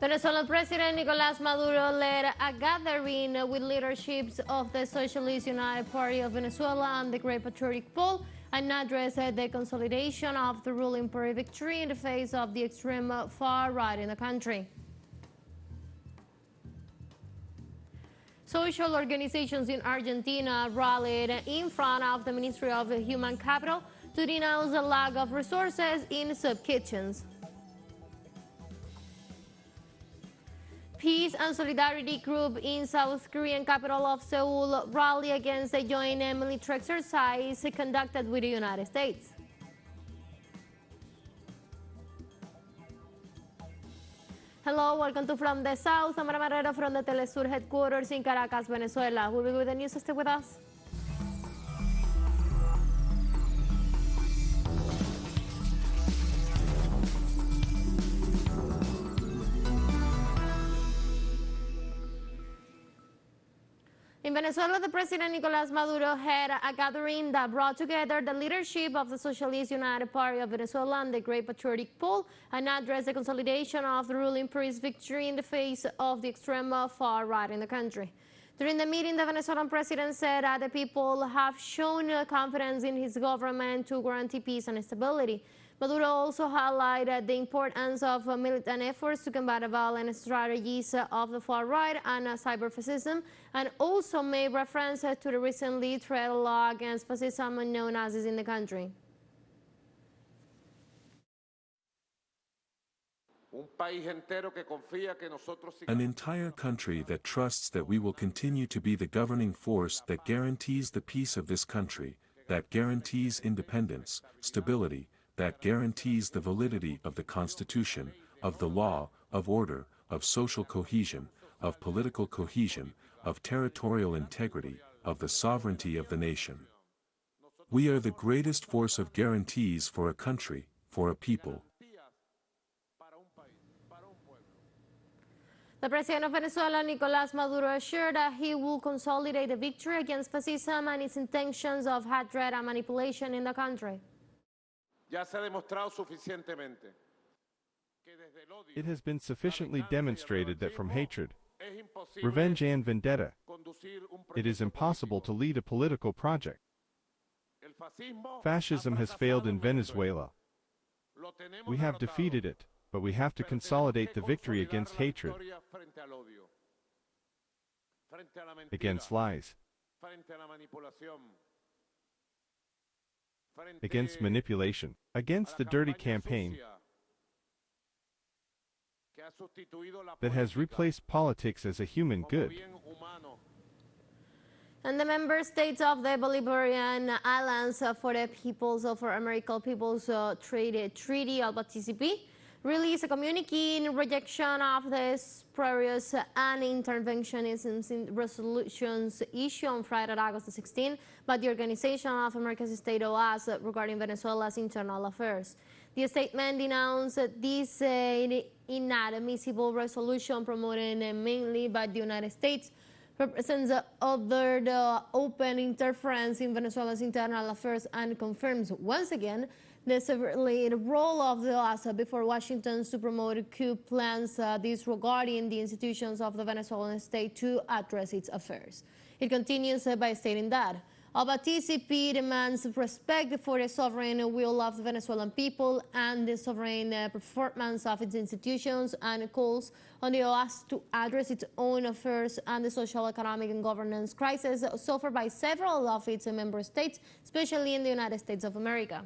Venezuelan President Nicolás Maduro led a gathering with leaderships of the Socialist United Party of Venezuela and the Great Patriotic Pole and addressed the consolidation of the ruling party victory in the face of the extreme far right in the country. Social organizations in Argentina rallied in front of the Ministry of Human Capital to denounce the lack of resources in soup kitchens. Peace and Solidarity Group in South Korean capital of Seoul rally against a joint military exercise conducted with the United States. Hello, welcome to From the South. I'm Ana Marrero from the teleSUR headquarters in Caracas, Venezuela. We'll be with the news. Stay with us. In Venezuela, the President Nicolás Maduro had a gathering that brought together the leadership of the Socialist United Party of Venezuela and the Great Patriotic Pole and addressed the consolidation of the ruling party's victory in the face of the extreme far right in the country. During the meeting, the Venezuelan president said that the people have shown confidence in his government to guarantee peace and stability. Maduro also highlighted the importance of militant efforts to combat the violent strategies of the far right and cyber-fascism, and also made reference to the recently treated law against fascism and neo-Nazis in the country. An entire country that trusts that we will continue to be the governing force that guarantees the peace of this country, that guarantees independence, stability, that guarantees the validity of the Constitution, of the law, of order, of social cohesion, of political cohesion, of territorial integrity, of the sovereignty of the nation. We are the greatest force of guarantees for a country, for a people. The President of Venezuela, Nicolás Maduro, assured that he will consolidate the victory against fascism and its intentions of hatred and manipulation in the country. It has been sufficiently demonstrated that from hatred, revenge and vendetta, it is impossible to lead a political project. Fascism has failed in Venezuela. We have defeated it, but we have to consolidate the victory against hatred, against lies, against manipulation, against the dirty campaign that has replaced politics as a human good. And the member states of the Bolivarian Alliance for the Peoples of American Peoples Treaty of TCP released a communique in rejection of the spurious and interventionism resolutions issued on Friday, August 16, by the Organization of American States OAS regarding Venezuela's internal affairs. The statement denounced this inadmissible resolution promoted mainly by the United States, represents the open interference in Venezuela's internal affairs and confirms once again the severely role of the OAS before Washington to promote coup plans disregarding the institutions of the Venezuelan state to address its affairs. It continues by stating that TCP demands respect for the sovereign will of the Venezuelan people and the sovereign performance of its institutions, and calls on the OAS to address its own affairs and the social, economic, and governance crisis suffered by several of its member states, especially in the United States of America.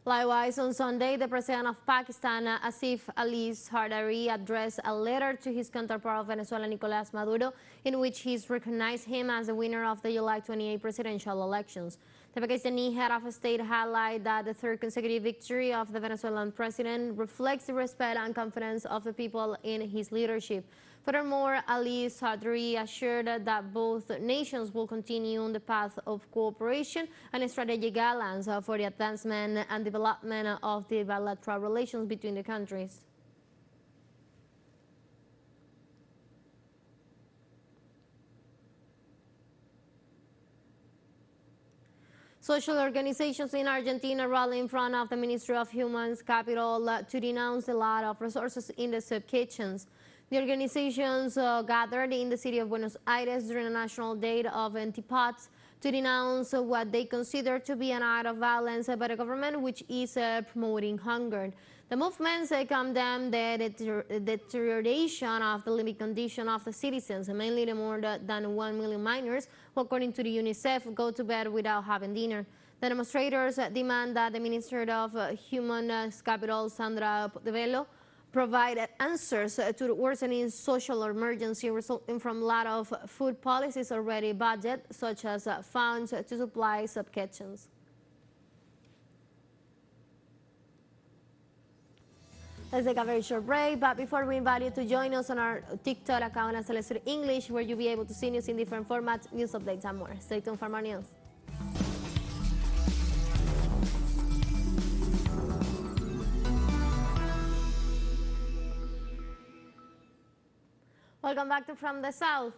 Likewise, on Sunday, the President of Pakistan, Asif Ali Zardari, addressed a letter to his counterpart of Venezuela, Nicolás Maduro, in which he recognized him as the winner of the July 28 presidential elections. The Pakistani head of state highlighted that the third consecutive victory of the Venezuelan president reflects the respect and confidence of the people in his leadership. Furthermore, Ali Zardari assured that both nations will continue on the path of cooperation and strategic alliance for the advancement and development of the bilateral relations between the countries. Social organizations in Argentina rally in front of the Ministry of Human Capital to denounce the lack of resources in the soup kitchens. The organizations gathered in the city of Buenos Aires during a national day of anti-pots to denounce what they consider to be an act of violence by the government, which is promoting hunger. The movements condemn the deterioration of the living condition of the citizens, mainly the more than 1 million minors who, according to the UNICEF, go to bed without having dinner. The demonstrators demand that the Minister of Human Capital, Sandra Portobello, provide answers to the worsening social emergency resulting from lack of food policies already budget, such as funds to supply soup kitchens. Let's take a very short break, but before we invite you to join us on our TikTok account at teleSUR English, where you'll be able to see news in different formats, news updates, and more. Stay tuned for more news. Welcome back to From the South.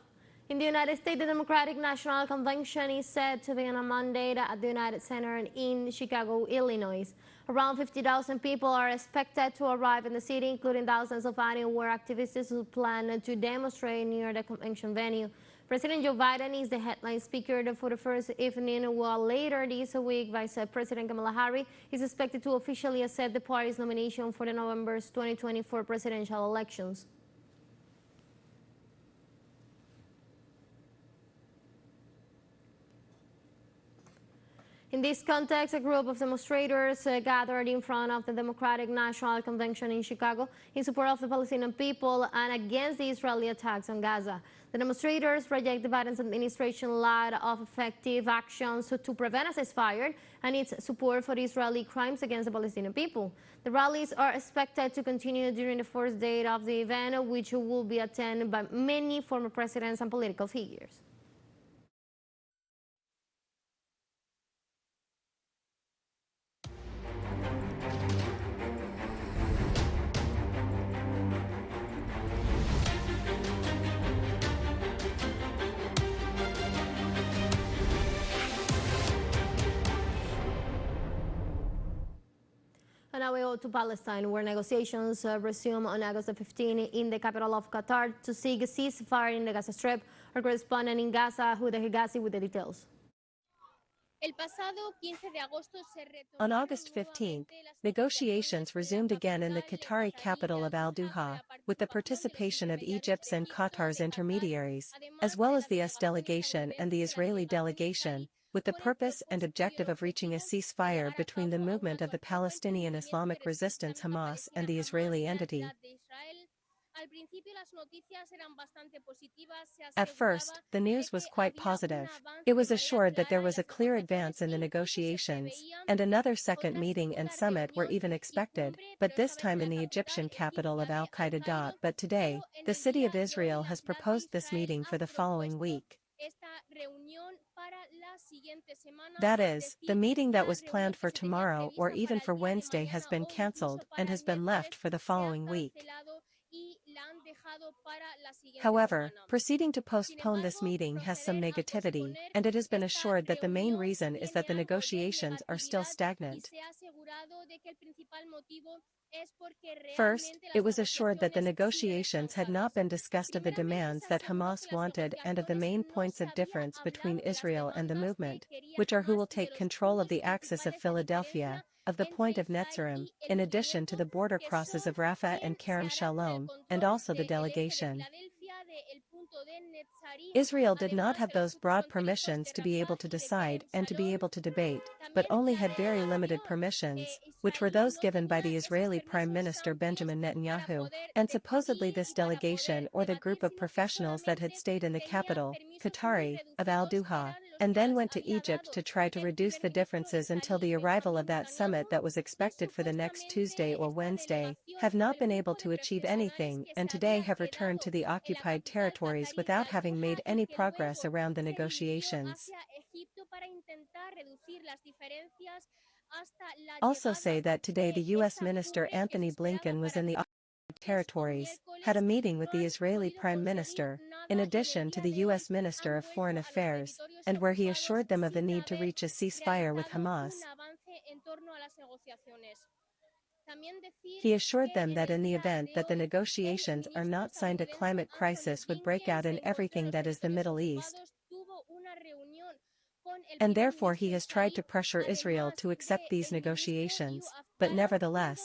In the United States, the Democratic National Convention is set to begin on Monday at the United Center in Chicago, Illinois. Around 50,000 people are expected to arrive in the city, including thousands of anti-war activists who plan to demonstrate near the convention venue. President Joe Biden is the headline speaker for the first evening, while later this week, Vice President Kamala Harris is expected to officially accept the party's nomination for the November 2024 presidential elections. In this context, a group of demonstrators gathered in front of the Democratic National Convention in Chicago in support of the Palestinian people and against the Israeli attacks on Gaza. The demonstrators reject the Biden administration's lack of effective actions to prevent a ceasefire and its support for Israeli crimes against the Palestinian people. The rallies are expected to continue during the first day of the event, which will be attended by many former presidents and political figures. And now we go to Palestine, where negotiations resume on August 15 in the capital of Qatar to seek a ceasefire in the Gaza Strip. Our correspondent in Gaza, Huda Higazi, with the details. On August 15, negotiations resumed again in the Qatari capital of Al Doha, with the participation of Egypt's and Qatar's intermediaries, as well as the US delegation and the Israeli delegation, with the purpose and objective of reaching a ceasefire between the movement of the Palestinian Islamic Resistance Hamas and the Israeli entity. At first, the news was quite positive. It was assured that there was a clear advance in the negotiations, and another second meeting and summit were even expected, but this time in the Egyptian capital of Al-Qaeda. But today, the City of Israel has proposed this meeting for the following week. That is, the meeting that was planned for tomorrow or even for Wednesday has been cancelled and has been left for the following week. However, proceeding to postpone this meeting has some negativity, and it has been assured that the main reason is that the negotiations are still stagnant. First, it was assured that the negotiations had not been discussed of the demands that Hamas wanted and of the main points of difference between Israel and the movement, which are who will take control of the axis of Philadelphia, of the point of Netzarim, in addition to the border crosses of Rafah and Kerem Shalom, and also the delegation. Israel did not have those broad permissions to be able to decide and to be able to debate, but only had very limited permissions, which were those given by the Israeli Prime Minister Benjamin Netanyahu, and supposedly this delegation or the group of professionals that had stayed in the capital, Qatari, of Al Doha, and then went to Egypt to try to reduce the differences until the arrival of that summit that was expected for the next Tuesday or Wednesday, have not been able to achieve anything and today have returned to the occupied territories without having made any progress around the negotiations. Also say that today the U.S. Minister Anthony Blinken was in the occupied territories, had a meeting with the Israeli Prime Minister, in addition to the U.S. Minister of Foreign Affairs, and where he assured them of the need to reach a ceasefire with Hamas. He assured them that in the event that the negotiations are not signed, a climate crisis would break out in everything that is the Middle East. And therefore he has tried to pressure Israel to accept these negotiations, but nevertheless,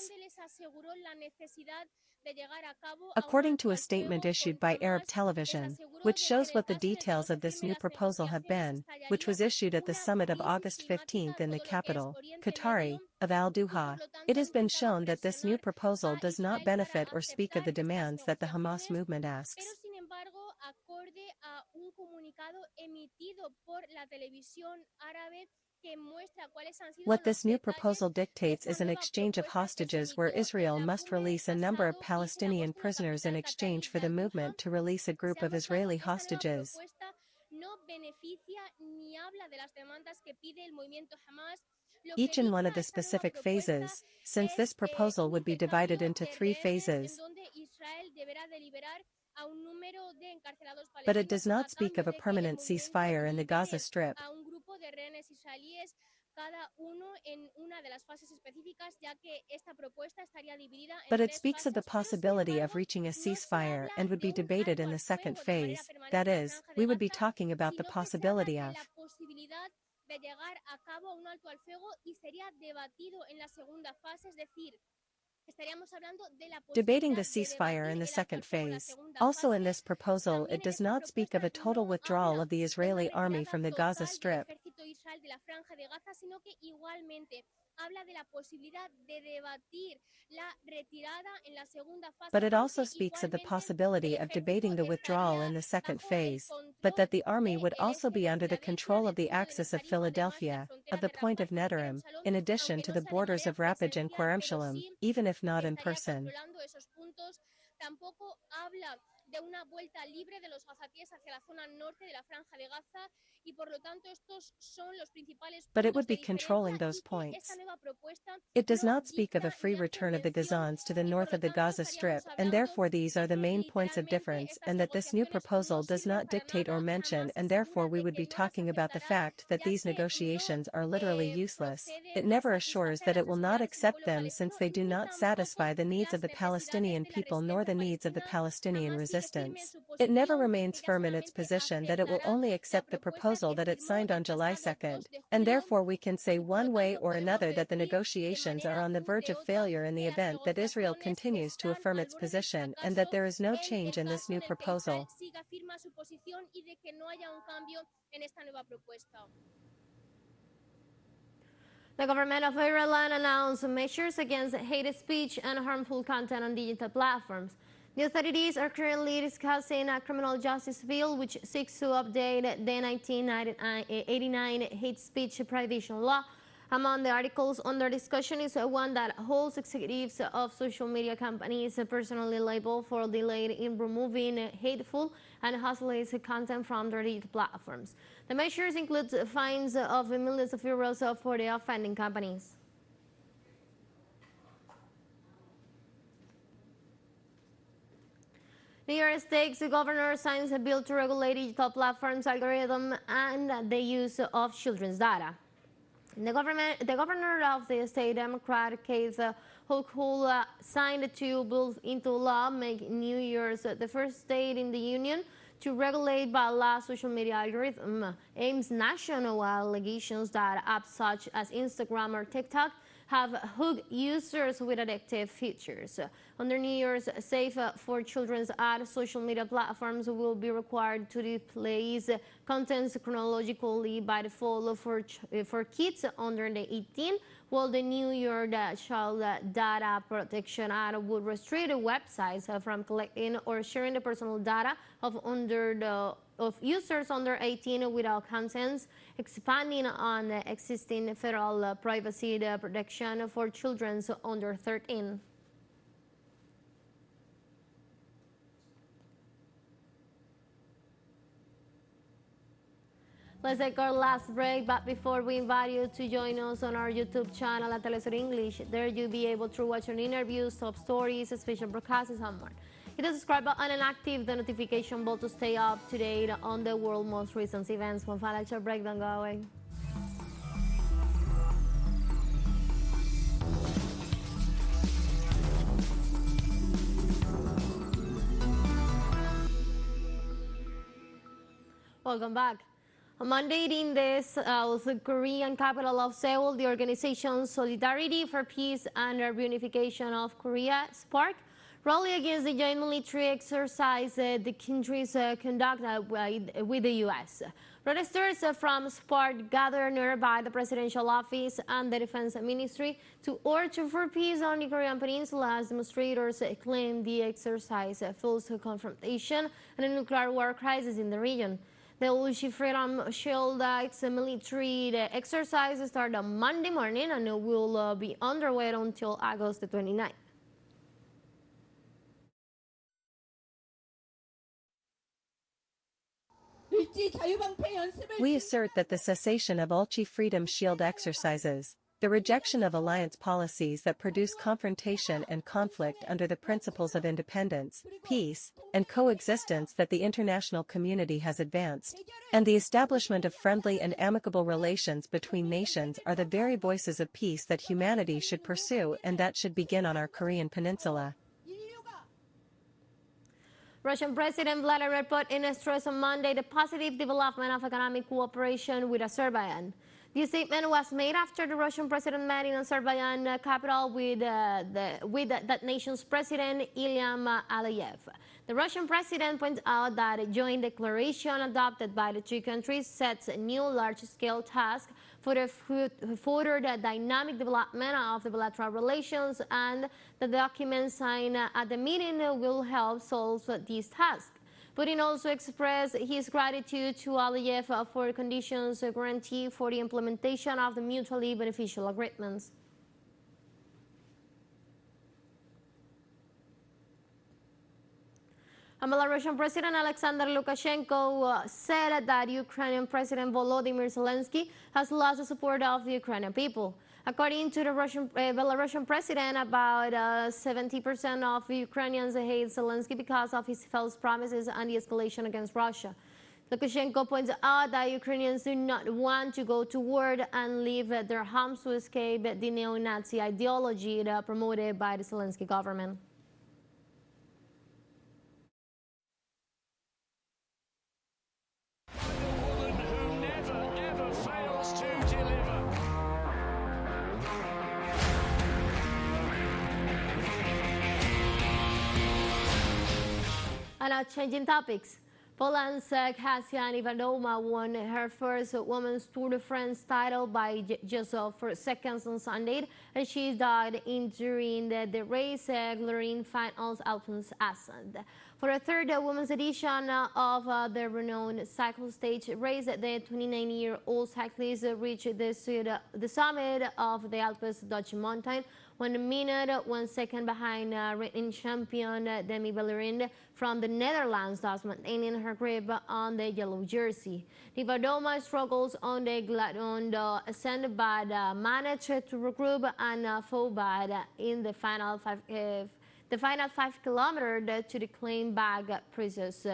according to a statement issued by Arab television, which shows what the details of this new proposal have been, which was issued at the summit of August 15 in the capital, Qatari, of Al-Doha, it has been shown that this new proposal does not benefit or speak of the demands that the Hamas movement asks. What this new proposal dictates is an exchange of hostages where Israel must release a number of Palestinian prisoners in exchange for the movement to release a group of Israeli hostages. Each in one of the specific phases, since this proposal would be divided into 3 phases. But it does not speak of a permanent ceasefire in the Gaza Strip. But it speaks of the possibility of reaching a ceasefire and would be debated in the second phase, that is, we would be talking about the possibility of debating the ceasefire in the second phase. Also in this proposal it does not speak of a total withdrawal of the Israeli army from the Gaza Strip. But it also speaks of the possibility of debating the withdrawal in the second phase, but that the army would also be under the control of the Axis of Philadelphia, of the Point of Nedarim, in addition to the borders of Rapish and Qerim, even if not in person. But it would be controlling those points. It does not speak of a free return of the Gazans to the north of the Gaza Strip, and therefore these are the main points of difference, and that this new proposal does not dictate or mention, and therefore we would be talking about the fact that these negotiations are literally useless. It never assures that it will not accept them since they do not satisfy the needs of the Palestinian people nor the needs of the Palestinian resistance. It never remains firm in its position that it will only accept the proposal that it signed on July 2nd, and therefore we can say one way or another that the negotiations are on the verge of failure in the event that Israel continues to affirm its position and that there is no change in this new proposal. The government of Ireland announced measures against hate speech and harmful content on digital platforms. The authorities are currently discussing a criminal justice bill which seeks to update the 1989 hate speech prohibition law. Among the articles under discussion is one that holds executives of social media companies personally liable for delay in removing hateful and hostile content from their digital platforms. The measures include fines of millions of euros for the offending companies. New York State's governor signs a bill to regulate digital platforms, algorithm, and the use of children's data. The governor of the state, Democrat Keith Hochul, signed 2 bills into law, making New York the first state in the union to regulate by law social media algorithm. Aims national allegations that apps such as Instagram or TikTok have hooked users with addictive features. Under New York's Safe for Children's Act, social media platforms will be required to display contents chronologically by default for kids under the 18, while the New York Child Data Protection Act would restrict websites from collecting or sharing the personal data of users under 18 without consent, expanding on existing federal privacy protection for children under 13. Let's take our last break, but before we invite you to join us on our YouTube channel at teleSUR English, there you'll be able to watch our interviews, top stories, special broadcasts, and more. Hit the subscribe button and active the notification bell to stay up to date on the world's most recent events. One final lecture breakdown, go away. Welcome back. On Monday in the South Korean capital of Seoul, the organization Solidarity for Peace and Reunification of Korea, SPARC, rally against the joint military exercise the countries conducted with the U.S. Protesters from SPARC gathered nearby the presidential office and the defense ministry to urge for peace on the Korean peninsula as demonstrators claimed the exercise fuels confrontation and a nuclear war crisis in the region. The Ulchi Freedom Shield military exercise started on Monday morning and will be underway until August 29th. We assert that the cessation of Ulchi Freedom Shield exercises, the rejection of alliance policies that produce confrontation and conflict under the principles of independence, peace, and coexistence that the international community has advanced, and the establishment of friendly and amicable relations between nations are the very voices of peace that humanity should pursue and that should begin on our Korean peninsula. Russian President Vladimir Putin stressed on Monday the positive development of economic cooperation with Azerbaijan. The statement was made after the Russian president met in Azerbaijan capital with that nation's president Ilham Aliyev. The Russian president pointed out that a joint declaration adopted by the two countries sets a new large-scale task for the further dynamic development of the bilateral relations, and the document signed at the meeting will help solve this task. Putin also expressed his gratitude to Aliyev for conditions guaranteed for the implementation of the mutually beneficial agreements. Belarusian President Alexander Lukashenko said that Ukrainian President Volodymyr Zelensky has lost the support of the Ukrainian people. According to the Belarusian president, about 70% of Ukrainians hate Zelensky because of his false promises and the escalation against Russia. Lukashenko points out that Ukrainians do not want to go to war and leave their homes to escape the neo-Nazi ideology promoted by the Zelensky government. And now changing topics. Poland's Kasia Ivanova won her first Women's Tour de France title by just 4 seconds on Sunday, and she died during the race, clearing finals Alphonse Ascent. For the third women's edition of the renowned cycle stage race, the 29-year-old cyclist reached the summit of the Alps Dutch mountain 1 minute, 1 second behind reigning champion Demi Bellerin from the Netherlands, thus maintaining her grip on the yellow jersey. Ivanova struggles on the ascent, but managed to regroup and fall back in the final 5 kilometers to claim back precious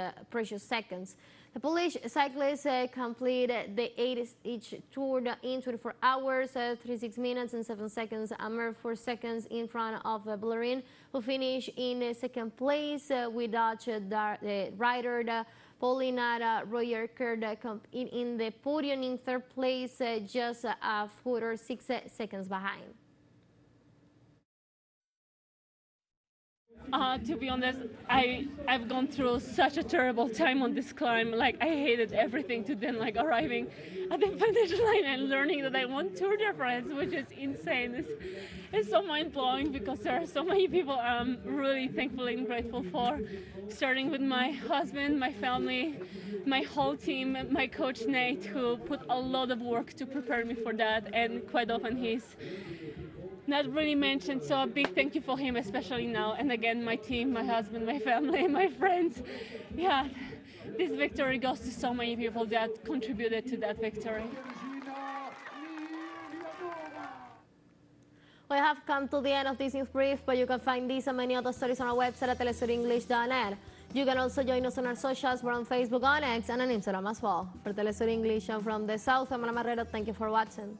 seconds. The Polish cyclist completed the 8-stage tour in 24 hours, 36 minutes and 7 seconds, a mere 4 seconds in front of Bellerin, who finished in second place, with Dutch rider Paulina Royer-Kerd in the podium in third place, just a further 6 seconds behind. To be honest, I've gone through such a terrible time on this climb. Like, I hated everything, to then arriving at the finish line and learning that I won Tour de France, which is insane. It's so mind-blowing because there are so many people I'm really thankful and grateful for, starting with my husband, my family, my whole team, my coach Nate, who put a lot of work to prepare me for that, and quite often he's not really mentioned, so a big thank you for him, especially now. And again, my team, my husband, my family, my friends. Yeah, this victory goes to so many people that contributed to that victory. We have come to the end of this news brief, but you can find these and many other stories on our website at telesurenglish.net. You can also join us on our socials. We're on Facebook, on X, and on Instagram as well. For Telesur English and from the South, I'm Ana Marrero. Thank you for watching.